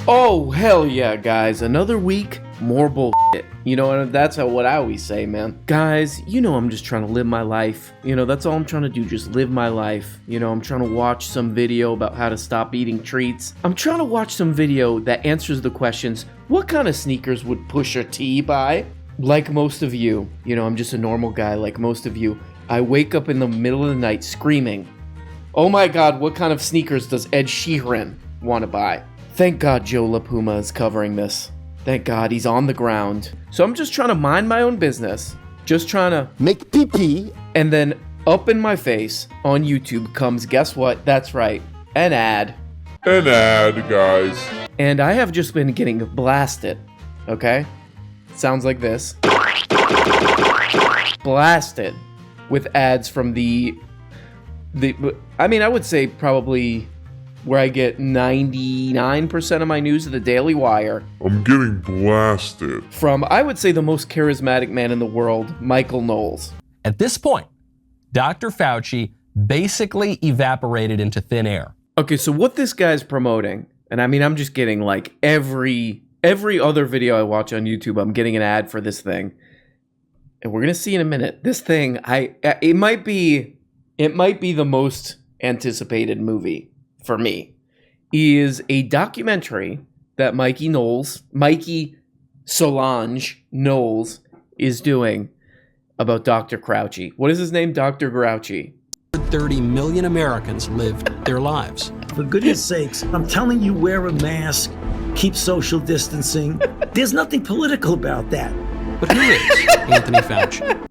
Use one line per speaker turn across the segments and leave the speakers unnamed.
Oh, hell yeah, guys. Another week, more bullshit. You know, that's what I always say, man. Guys, you know I'm just trying to live my life. You know, that's all I'm trying to do, just live my life. You know, I'm trying to watch some video about how to stop eating treats. I'm trying to watch some video that answers the questions, what kind of sneakers would Pusha T buy? Like most of you, you know, I'm just a normal guy like most of you. I wake up in the middle of the night screaming, oh my god, what kind of sneakers does Ed Sheeran want to buy? Thank God Joe LaPuma is covering this. Thank God he's on the ground. So I'm just trying to mind my own business. Just trying to
make pee-pee.
And then up in my face on YouTube comes, guess what? That's right, an ad.
An ad, guys.
And I have just been getting blasted, okay? Sounds like this. Blasted with ads from I would say probably where I get 99% of my news of the Daily Wire.
I'm getting blasted.
From, I would say, the most charismatic man in the world, Mikey Knowles.
At this point, Dr. Fauci basically evaporated into thin air.
Okay, so what this guy's promoting, and I mean, I'm just getting like every other video I watch on YouTube, I'm getting an ad for this thing. And we're going to see in a minute. This thing, it might be the most anticipated movie for me, is a documentary that Mikey Solange Knowles is doing about Dr. Grouchy. What is his name? Dr. Grouchy.
30 million Americans lived their lives.
For goodness sakes, I'm telling you, wear a mask, keep social distancing. There's nothing political about that.
But who is Anthony Fauci?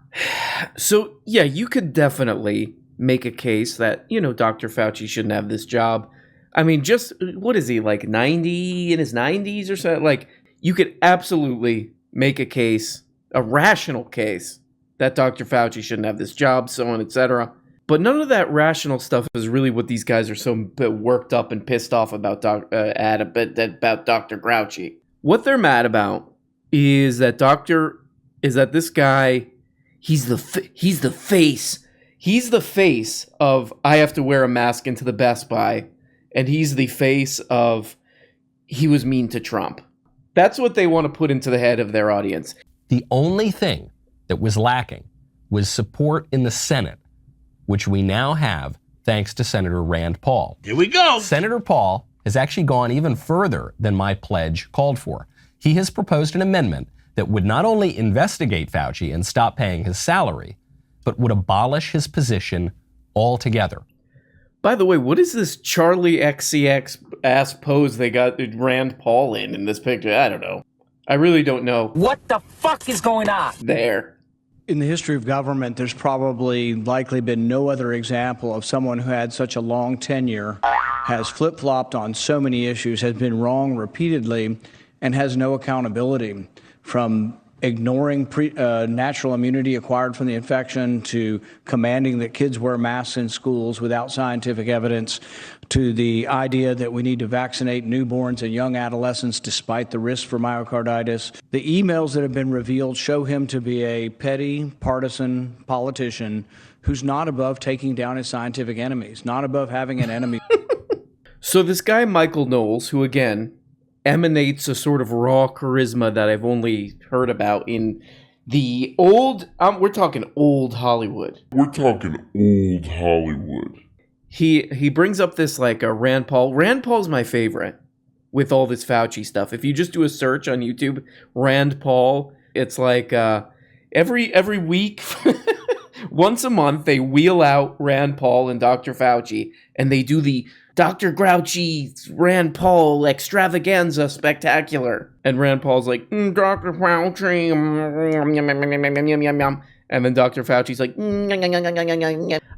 So, yeah, you could definitely make a case that, you know, Dr. Fauci shouldn't have this job. I mean, just, what is he, like 90, in his 90s or so? Like, you could absolutely make a case, a rational case, that Dr. Fauci shouldn't have this job, so on, etc. But none of that rational stuff is really what these guys are so worked up and pissed off about Dr. Grouchy. What they're mad about is that this guy, he's the face. He's the face of, I have to wear a mask into the Best Buy. And he's the face of, he was mean to Trump. That's what they want to put into the head of their audience.
The only thing that was lacking was support in the Senate, which we now have thanks to Senator Rand Paul.
Here we go.
Senator Paul has actually gone even further than my pledge called for. He has proposed an amendment that would not only investigate Fauci and stop paying his salary, but would abolish his position altogether.
By the way, what is this Charlie XCX ass pose they got Rand Paul in this picture? I don't know. I really don't know.
What the fuck is going on?
There.
In the history of government, there's probably likely been no other example of someone who had such a long tenure, has flip-flopped on so many issues, has been wrong repeatedly, and has no accountability, from ignoring natural immunity acquired from the infection, to commanding that kids wear masks in schools without scientific evidence, to the idea that we need to vaccinate newborns and young adolescents despite the risk for myocarditis. The emails that have been revealed show him to be a petty, partisan politician who's not above taking down his scientific enemies, not above having an enemy.
So this guy, Mikey Knowles, who again emanates a sort of raw charisma that I've only heard about in the old, we're talking old Hollywood.
We're talking old Hollywood.
He brings up this like a Rand Paul. Rand Paul's my favorite with all this Fauci stuff. If you just do a search on YouTube, Rand Paul, it's like every week, once a month, they wheel out Rand Paul and Dr. Fauci, and they do the Dr. Grouchy Rand Paul extravaganza spectacular. And Rand Paul's like, Dr. Fauci, and then Dr. Fauci's like,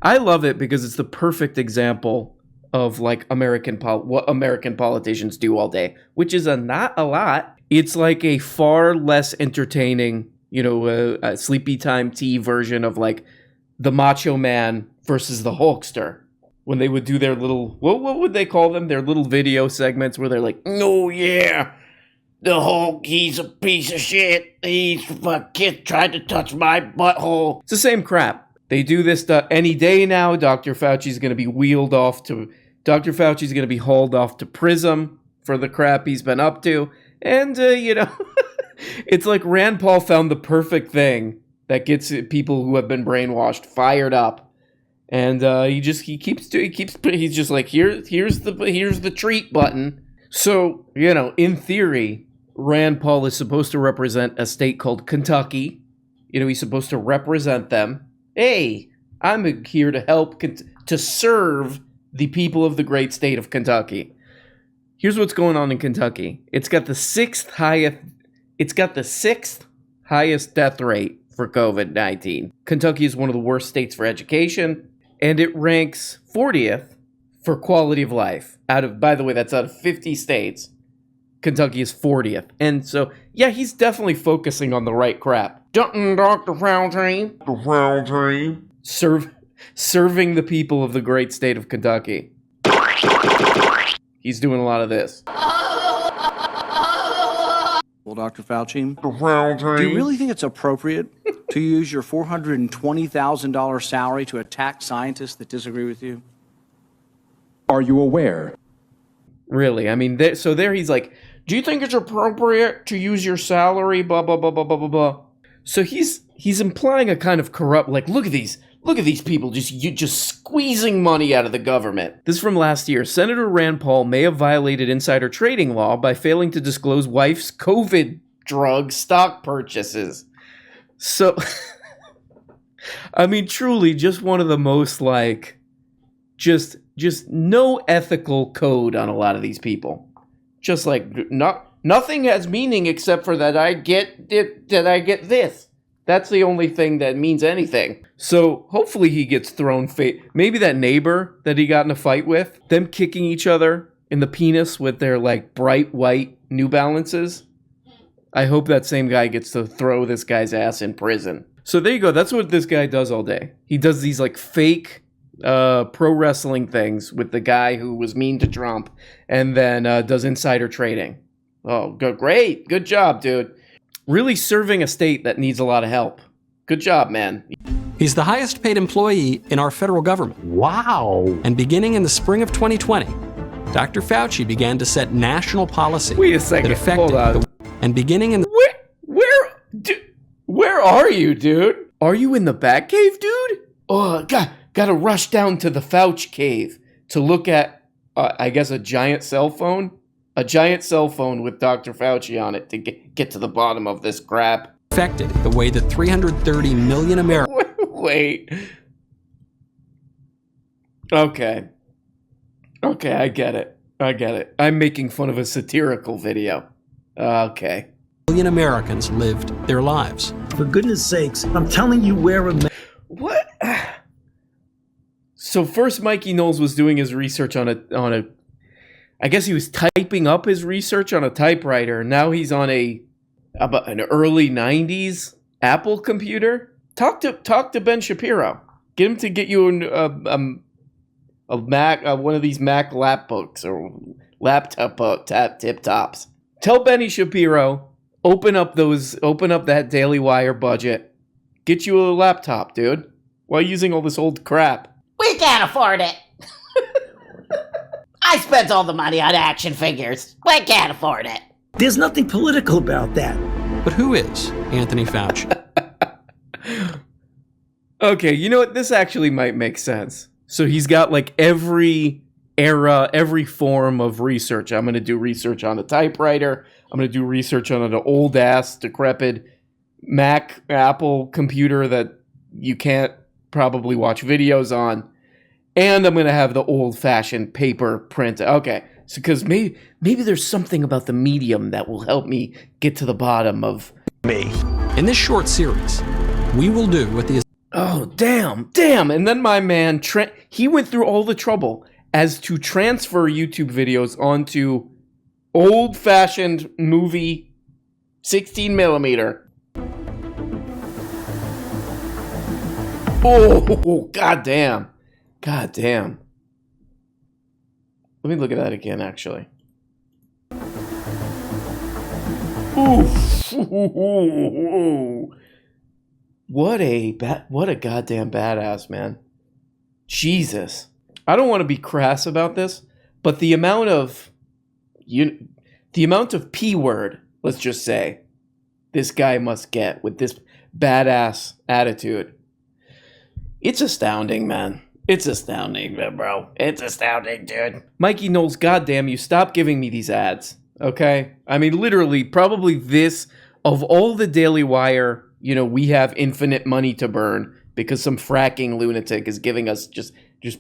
I love it because it's the perfect example of like what American politicians do all day, which is not a lot. It's like a far less entertaining, a sleepy time tea version of like the Macho Man versus the Hulkster. When they would do their little, what would they call them? Their little video segments where they're like, oh yeah, the Hulk, he's a piece of shit. He's a kid tried to touch my butthole. It's the same crap. They do this any day now. Dr. Fauci's going to be hauled off to PRISM for the crap he's been up to. And, it's like Rand Paul found the perfect thing that gets people who have been brainwashed fired up. And he's just like, here's the treat button. So, in theory, Rand Paul is supposed to represent a state called Kentucky. He's supposed to represent them. Hey, I'm here to help to serve the people of the great state of Kentucky. Here's what's going on in Kentucky. It's got the sixth highest death rate for COVID-19. Kentucky is one of the worst states for education, and it ranks 40th for quality of life. By the way, that's out of 50 states. Kentucky is 40th. And so, yeah, he's definitely focusing on the right crap. Dr. Fauci. Serving the people of the great state of Kentucky. He's doing a lot of this.
Well, Dr. Fauci, do you really think it's appropriate to use your $420,000 salary to attack scientists that disagree with you?
Are you aware?
Really? I mean, so there he's like, do you think it's appropriate to use your salary, blah, blah, blah, blah, blah, blah, blah. So he's implying a kind of corrupt, like, look at these people just squeezing money out of the government. This is from last year. Senator Rand Paul may have violated insider trading law by failing to disclose wife's COVID drug stock purchases. So, I mean, truly, just one of the most, like, just no ethical code on a lot of these people. Just like, nothing has meaning except for that I get this. That's the only thing that means anything. So hopefully he gets thrown maybe that neighbor that he got in a fight with, them kicking each other in the penis with their like bright white New Balances. I hope that same guy gets to throw this guy's ass in prison. So there you go. That's what this guy does all day. He does these like fake pro wrestling things with the guy who was mean to Trump and then does insider trading. Oh, great. Good job, dude. Really serving a state that needs a lot of help. Good job, man.
He's the highest paid employee in our federal government.
Wow.
And beginning in the spring of 2020, Dr. Fauci began to set national policy.
Wait a second.
That affected
Hold on.
And beginning in the...
Where are you, dude? Are you in the Batcave, dude? Oh, gotta rush down to the Fauci cave to look at, I guess, a giant cell phone? A giant cell phone with Dr. Fauci on it to get to the bottom of this crap.
Affected the way that 330 million Americans...
Wait. Okay, I get it. I'm making fun of a satirical video. Okay.
Million Americans lived their lives.
For goodness sakes, I'm telling you, wear a mask.
What? So first Mikey Knowles was doing his research on a I guess he was typing up his research on a typewriter. Now he's on an early 90s Apple computer. Talk to Ben Shapiro. Get him to get you a Mac, one of these Mac lapbooks or laptop tip tops. Tell Benny Shapiro, open up that Daily Wire budget. Get you a laptop, dude. Why are you using all this old crap?
We can't afford it. I spent all the money on action figures. We can't afford it.
There's nothing political about that.
But who is Anthony Fauci?
Okay, you know what? This actually might make sense. So he's got like every era, every form of research. I'm going to do research on a typewriter. I'm going to do research on an old-ass, decrepit Apple computer that you can't probably watch videos on. And I'm going to have the old-fashioned paper print. Okay, so because maybe there's something about the medium that will help me get to the bottom of me.
In this short series, we will do what the...
Oh, damn. And then my man, he went through all the trouble as to transfer YouTube videos onto old-fashioned movie 16 millimeter. Oh, goddamn. Let me look at that again, actually. Ooh. What a goddamn badass, man. Jesus. I don't want to be crass about this, but the amount of the amount of P word, let's just say, this guy must get with this badass attitude. It's astounding, man. It's astounding, bro. It's astounding, dude. Mikey Knowles, goddamn you, stop giving me these ads, okay? I mean, literally, probably this, of all the Daily Wire, we have infinite money to burn because some fracking lunatic is giving us just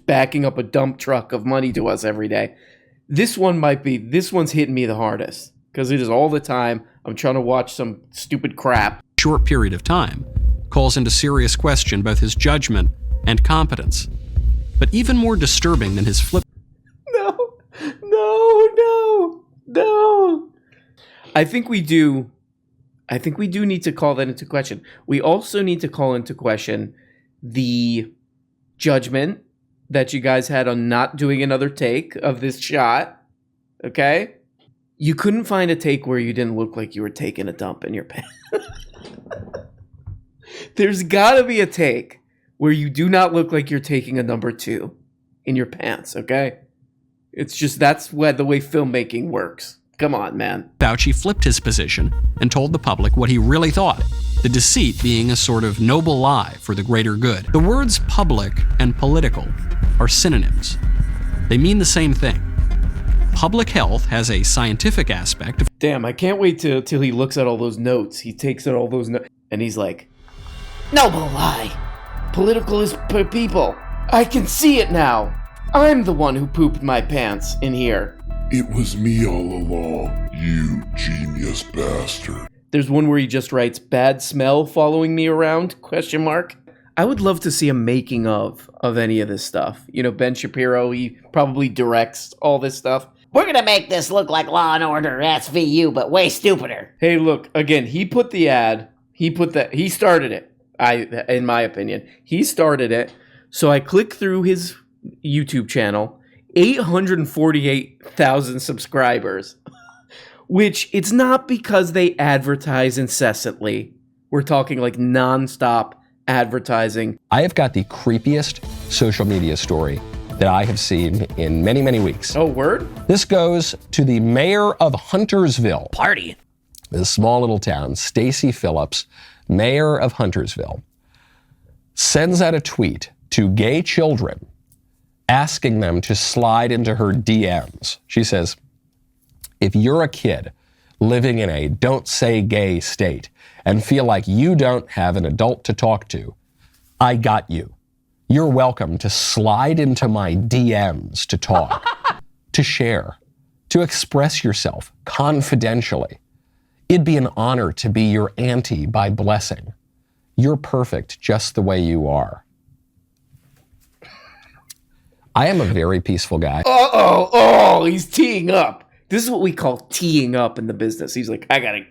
backing up a dump truck of money to us every day. This one's hitting me the hardest because it is all the time I'm trying to watch some stupid crap.
Short period of time calls into serious question both his judgment and competence. But even more disturbing than his flip.
No. I think we do need to call that into question. We also need to call into question the judgment that you guys had on not doing another take of this shot. Okay? You couldn't find a take where you didn't look like you were taking a dump in your pants. There's gotta be a take where you do not look like you're taking a number 2 in your pants, okay? It's just, that's the way filmmaking works. Come on, man.
Fauci flipped his position and told the public what he really thought, the deceit being a sort of noble lie for the greater good. The words public and political are synonyms. They mean the same thing. Public health has a scientific aspect of.
Damn, I can't wait till he looks at all those notes. He takes out all those notes, and he's like,
Noble lie.
political is per people. I can see it now. I'm the one who pooped my pants in here.
It was me all along, you genius bastard.
There's one where he just writes, bad smell following me around, ? I would love to see a making of any of this stuff. Ben Shapiro, he probably directs all this stuff.
We're gonna make this look like Law and Order SVU, but way stupider.
Hey, look, again, he put the ad, he started it. In my opinion, he started it. So I click through his YouTube channel, 848,000 subscribers, which it's not because they advertise incessantly. We're talking like nonstop advertising.
I have got the creepiest social media story that I have seen in many, many weeks.
Oh, word?
This goes to the mayor of Huntersville.
Party.
This small little town, Stacy Phillips, mayor of Huntersville, sends out a tweet to gay children asking them to slide into her DMs. She says, if you're a kid living in a don't say gay state and feel like you don't have an adult to talk to, I got you. You're welcome to slide into my DMs to talk, to share, to express yourself confidentially. It'd be an honor to be your auntie by blessing. You're perfect just the way you are. I am a very peaceful guy.
He's teeing up. This is what we call teeing up in the business. He's like, I gotta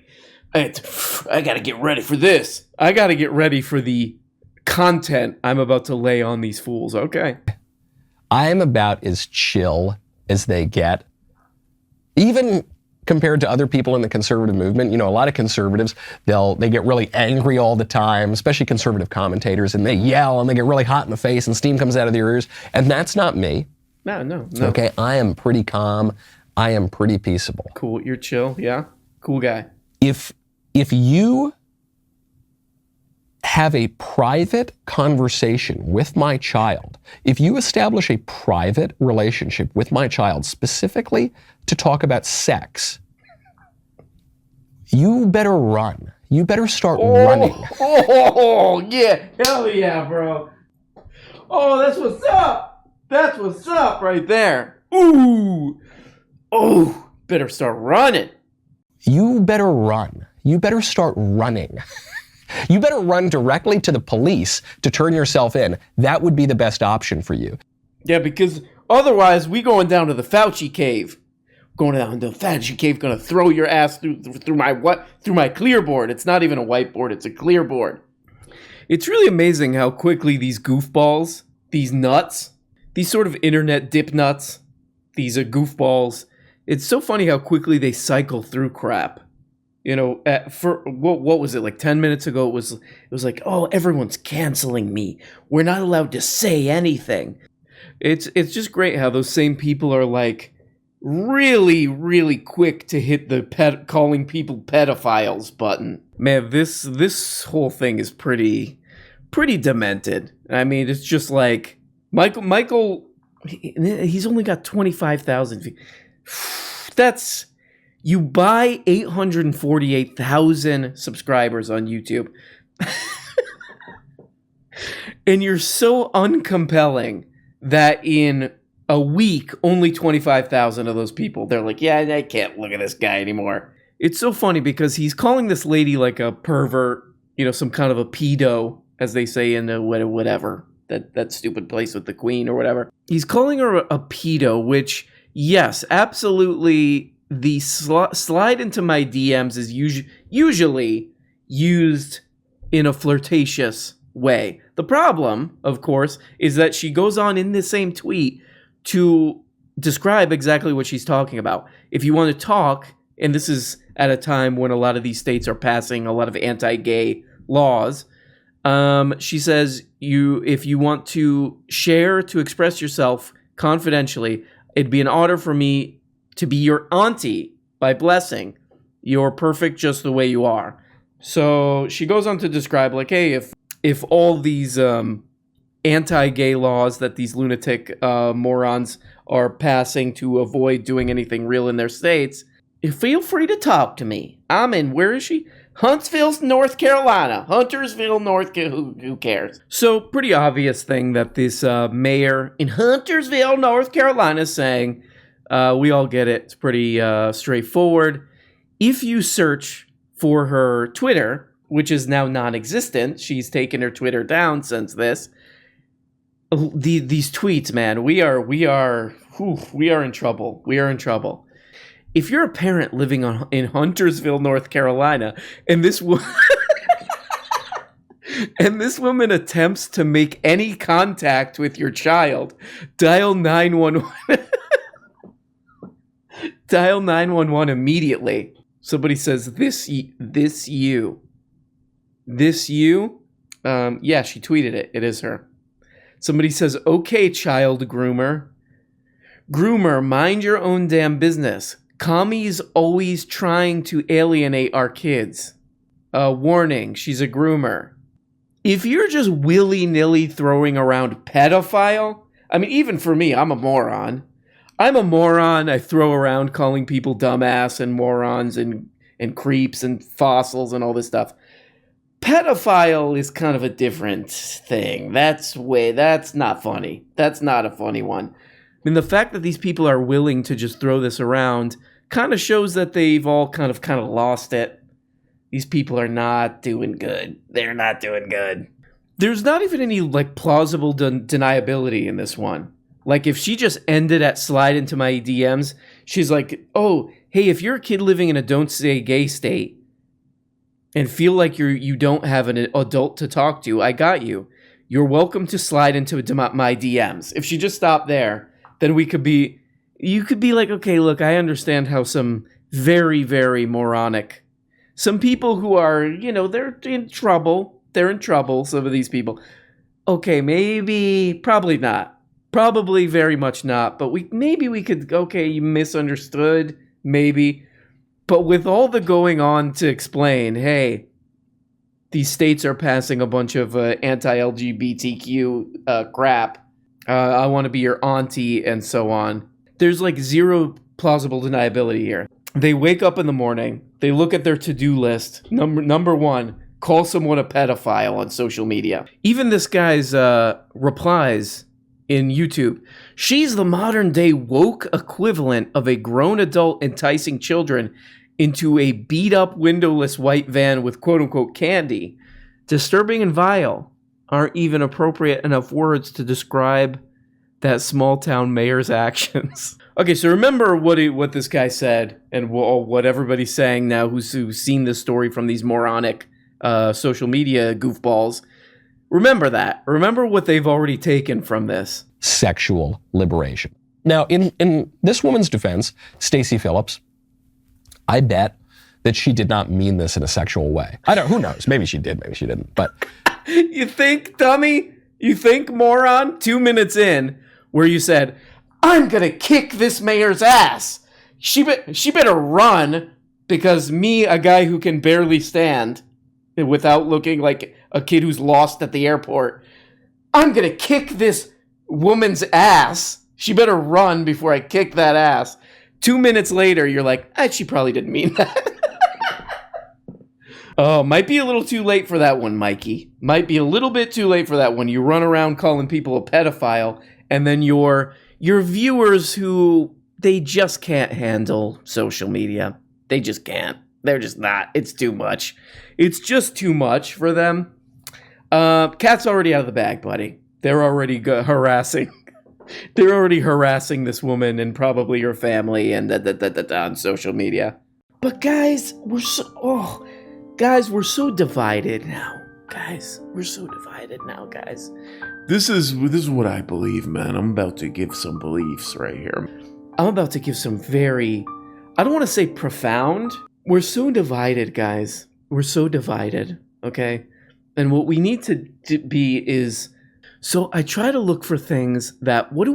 get ready for this. I gotta get ready for the content I'm about to lay on these fools. Okay.
I am about as chill as they get. Even compared to other people in the conservative movement, a lot of conservatives, they get really angry all the time, especially conservative commentators, and they yell and they get really hot in the face and steam comes out of their ears. And that's not me.
No.
Okay, I am pretty calm. I am pretty peaceable.
Cool, you're chill, yeah? Cool guy.
If you have a private conversation with my child, if you establish a private relationship with my child specifically to talk about sex, you better run. You better start running.
Oh, yeah. Hell yeah, bro. Oh, that's what's up. That's what's up right there. Ooh. Oh, better start running.
You better run. You better start running. You better run directly to the police to turn yourself in. That would be the best option for you.
Yeah, because otherwise we going down to the Fauci cave. Going down to the Fauci cave, gonna throw your ass through my clear board. It's not even a whiteboard, it's a clear board. It's really amazing how quickly these goofballs, these nuts, these sort of internet dip nuts, these are goofballs. It's so funny how quickly they cycle through crap. For what was it, like 10 minutes ago? It was like, oh, everyone's canceling me. We're not allowed to say anything. It's just great how those same people are like, really, really quick to hit the calling people pedophiles button. Man, this whole thing is pretty demented. I mean, it's just like Michael, he's only got 25,000 views. That's, you buy 848,000 subscribers on YouTube. And you're so uncompelling that in a week, only 25,000 of those people, they're like, yeah, I can't look at this guy anymore. It's so funny because he's calling this lady like a pervert, some kind of a pedo, as they say in whatever, that stupid place with the queen or whatever. He's calling her a pedo, which, yes, absolutely, the slide into my DMs is usually used in a flirtatious way. The problem, of course, is that she goes on in the same tweet to describe exactly what she's talking about. If you want to talk, and this is at a time when a lot of these states are passing a lot of anti-gay laws, she says, if you want to share, to express yourself confidentially, it'd be an honor for me to be your auntie by blessing. You're perfect just the way you are. So she goes on to describe, like, hey, if all these anti-gay laws that these lunatic morons are passing to avoid doing anything real in their states, feel free to talk to me. I'm in, where is she? Huntsville, North Carolina. Huntersville, who cares? So, pretty obvious thing that this mayor in Huntersville, North Carolina is saying. We all get it. It's pretty straightforward. If you search for her Twitter, which is now non-existent, she's taken her Twitter down since this. These tweets, man, we are in trouble. We are in trouble. If you're a parent living in Huntersville, North Carolina, and this woman attempts to make any contact with your child, dial 911. Dial 911 immediately. Somebody says, this you. Yeah, she tweeted it. It is her. Somebody says, okay, child groomer. Groomer, mind your own damn business. Commies always trying to alienate our kids. Warning, she's a groomer. If you're just willy-nilly throwing around pedophile, I mean, even for me, I'm a moron. I throw around calling people dumbass and morons and creeps and fossils and all this stuff. Pedophile is kind of a different thing. That's not funny. That's not a funny one. I mean, the fact that these people are willing to just throw this around kind of shows that they've all kind of lost it. These people are not doing good. They're not doing good. There's not even any plausible deniability in this one. Like, if she just ended at slide into my DMs, she's like, oh, hey, if you're a kid living in a don't say gay state and feel like you don't have an adult to talk to, I got you. You're welcome to slide into my DMs. If she just stopped there, then you could be like, okay, look, I understand how some very, very moronic, some people who are, they're in trouble. They're in trouble, some of these people. Okay, maybe, probably not. Probably very much not, but maybe we could, okay, you misunderstood, maybe. But with all the going on to explain, hey, these states are passing a bunch of anti-LGBTQ crap. I want to be your auntie and so on. There's zero plausible deniability here. They wake up in the morning, they look at their to-do list. Number one, call someone a pedophile on social media. Even this guy's replies in YouTube. She's the modern day woke equivalent of a grown adult enticing children into a beat up windowless white van with quote unquote candy. Disturbing and vile aren't even appropriate enough words to describe that small town mayor's actions. Okay, so remember what this guy said and what everybody's saying now who's seen this story from these moronic social media goofballs. Remember that. Remember what they've already taken from this.
Sexual liberation. Now, in this woman's defense, Stacey Phillips, I bet that she did not mean this in a sexual way. Who knows? Maybe she did, maybe she didn't. But
you think, dummy? You think, moron? 2 minutes in, where you said, I'm gonna kick this mayor's ass. she better run, because me, a guy who can barely stand without looking like a kid who's lost at the airport, I'm gonna kick this woman's ass. She better run before I kick that ass. 2 minutes later, you're like, she probably didn't mean that. Oh, might be a little too late for that one, Mikey. Might be a little bit too late for that one. You run around calling people a pedophile, and then your viewers who, they just can't handle social media. They just can't. They're just not. It's too much. It's just too much for them. Cat's already out of the bag, buddy. They're already harassing. They're already harassing this woman and probably her family and on social media. But guys, we're so divided now. Guys, we're so divided now, guys.
This is what I believe, man. I'm about to give some beliefs right here.
I'm about to give some very, I don't want to say profound. We're so divided, guys. We're so divided, okay? And what we need to be is, so I try to look for things that, what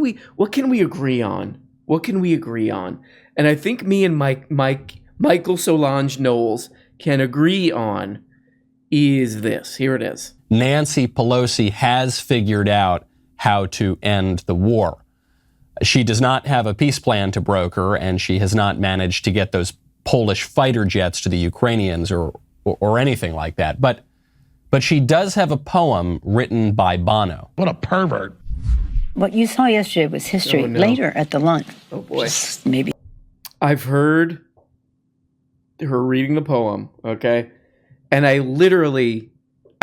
can we agree on? What can we agree on? And I think me and Michael Solange Knowles can agree on is this. Here it is.
Nancy Pelosi has figured out how to end the war. She does not have a peace plan to broker, and she has not managed to get those Polish fighter jets to the Ukrainians or anything like that. But she does have a poem written by Bono.
What a pervert.
What you saw yesterday was history.
Oh, no.
Later at the lunch.
Oh, boy.
Just maybe.
I've heard her reading the poem, okay? And I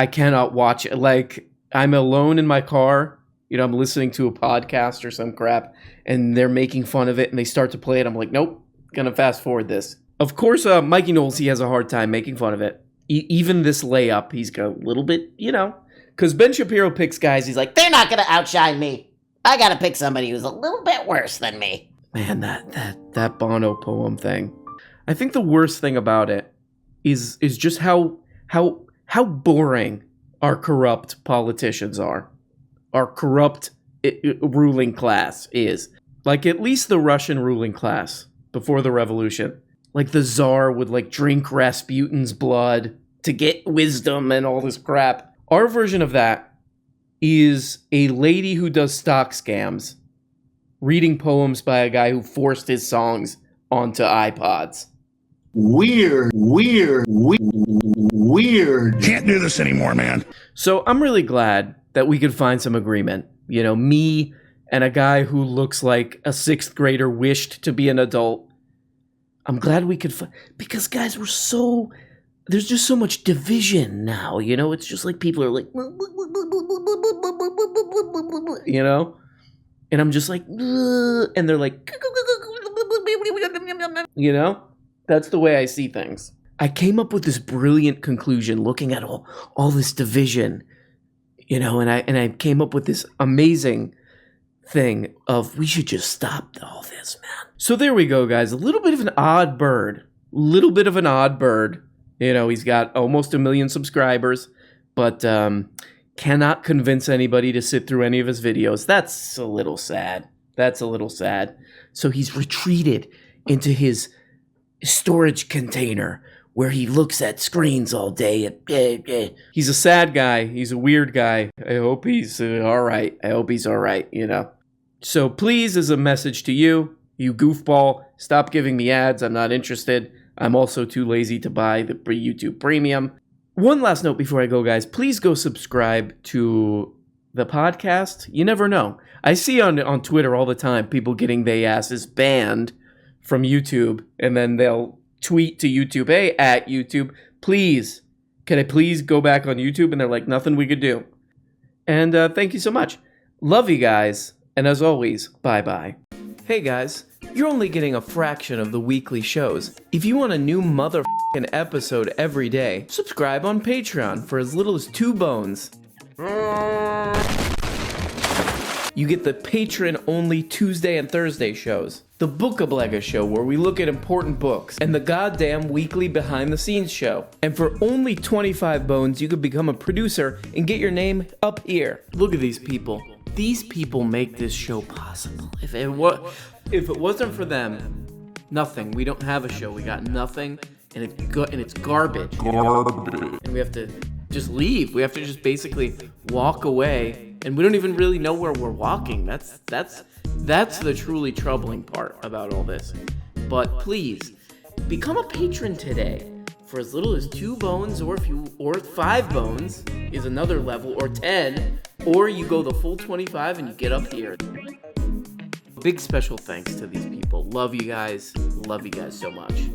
cannot watch it. Like, I'm alone in my car, I'm listening to a podcast or some crap, and they're making fun of it, and they start to play it. I'm like, nope, gonna fast forward this. Of course, Mikey Knowles, he has a hard time making fun of it. Even this layup, he's got a little bit, because Ben Shapiro picks guys, he's like,
They're not gonna outshine me. I gotta pick somebody who's a little bit worse than me.
man, that Bono poem thing. I think the worst thing about it is just how boring our corrupt politicians are. Our corrupt ruling class is. Like, at least the Russian ruling class before the revolution. Like, the Tsar would, drink Rasputin's blood to get wisdom and all this crap. Our version of that is a lady who does stock scams reading poems by a guy who forced his songs onto iPods.
Weird. Can't do this anymore, man.
So I'm really glad that we could find some agreement. Me and a guy who looks like a 6th grader wished to be an adult. I'm glad we could because guys, there's just so much division now, it's just like people are like, and I'm just like, and they're like, that's the way I see things. I came up with this brilliant conclusion looking at all this division, and I came up with this amazing thing of we should just stop all this, man. So there we go, guys. A little bit of an odd bird. He's got almost 1 million subscribers, but cannot convince anybody to sit through any of his videos. That's a little sad. So he's retreated into his storage container where he looks at screens all day. He's a sad guy. He's a weird guy. I hope he's all right. So please, as a message to you goofball, stop giving me ads. I'm not interested. I'm also too lazy to buy the YouTube Premium. One last note before I go, guys. Please go subscribe to the podcast. You never know. I see on Twitter all the time people getting their asses banned from YouTube, and then they'll tweet to YouTube, hey, at YouTube, please, can I please go back on YouTube? And they're like, nothing we could do. And thank you so much. Love you guys. And as always, bye-bye. Hey guys, you're only getting a fraction of the weekly shows. If you want a new motherfucking episode every day, subscribe on Patreon for as little as 2 bones. You get the patron-only Tuesday and Thursday shows, the Bookablega show where we look at important books, and the goddamn weekly behind-the-scenes show. And for only 25 bones, you could become a producer and get your name up here. Look at these people. These people make this show possible. If it wasn't for them, Nothing. We don't have a show. We got nothing, and it's garbage. And we have to just leave. We have to just basically walk away, and we don't even really know where we're walking. That's the truly troubling part about all this. But please, become a patron today for as little as 2 bones, or 5 bones is another level, or 10, or you go the full 25 and you get up here. Big special thanks to these people. Love you guys. Love you guys so much.